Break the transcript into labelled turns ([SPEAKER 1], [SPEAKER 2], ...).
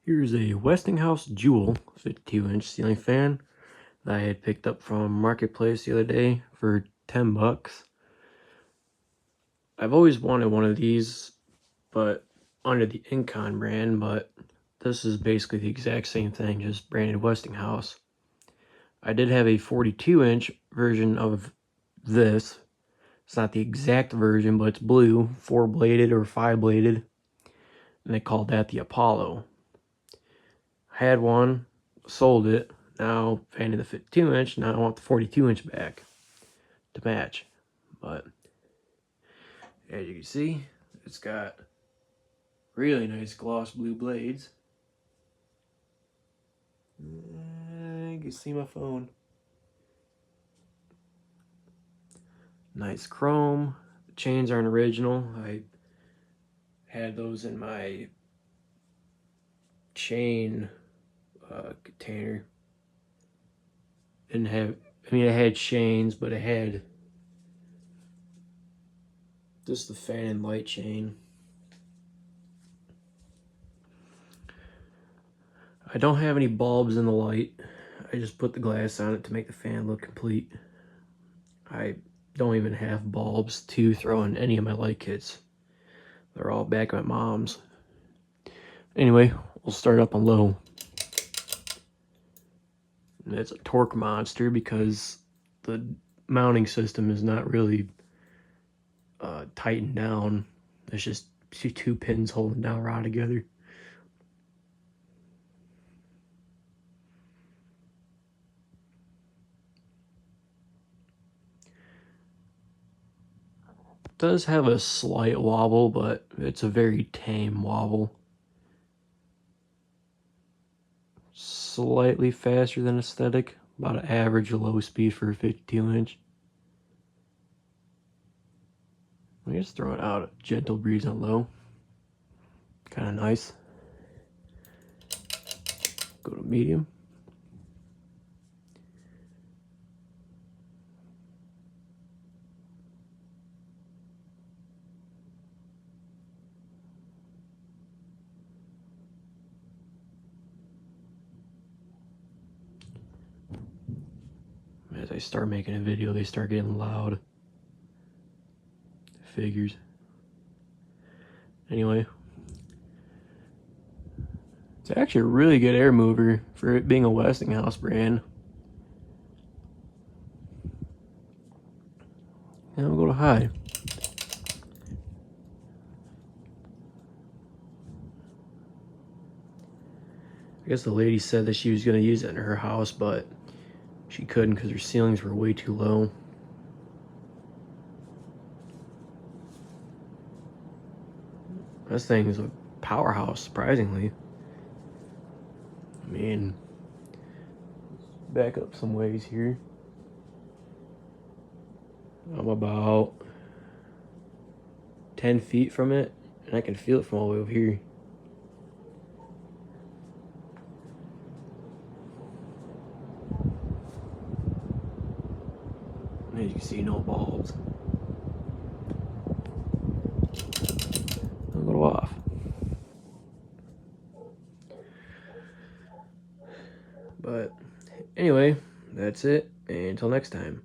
[SPEAKER 1] Here's a Westinghouse Jewel 52-inch ceiling fan that I had picked up from Marketplace the other day for 10 bucks. I've always wanted one of these, but under the Incon brand, but this is basically the exact same thing, just branded Westinghouse. I did have a 42-inch version of this. It's not the exact version, but it's blue, 4-bladed or 5-bladed, and they called that the Apollo. Had one, sold it, now fanning the 52-inch, now I want the 42-inch back to match. But as you can see, it's got really nice gloss blue blades. You can see my phone. Nice chrome. The chains aren't original. I had those in my chain container. Didn't have, I mean, I had chains, but I had just the fan and light chain. I don't have any bulbs in the light. I just put the glass on it to make the fan look complete. I don't even have bulbs to throw in any of my light kits. They're all back at my mom's. Anyway, we'll start up on low. And it's a torque monster because the mounting system is not really tightened down. It's just two pins holding down rod together. It does have a slight wobble, but it's a very tame wobble. Slightly faster than aesthetic, about an average low speed for a 52-inch. I'm just throwing out a gentle breeze on low. Kind of nice. Go to medium. As I start making a video, they start getting loud. Figures. Anyway, it's actually a really good air mover for it being a Westinghouse brand. Now we'll go to high. I guess the lady said that she was going to use it in her house, but she couldn't because her ceilings were way too low. This thing is a powerhouse, surprisingly. I mean, back up some ways here. I'm about 10 feet from it, and I can feel it from all the way over here. As you can see, no bulbs. A little off. But anyway, that's it. And until next time.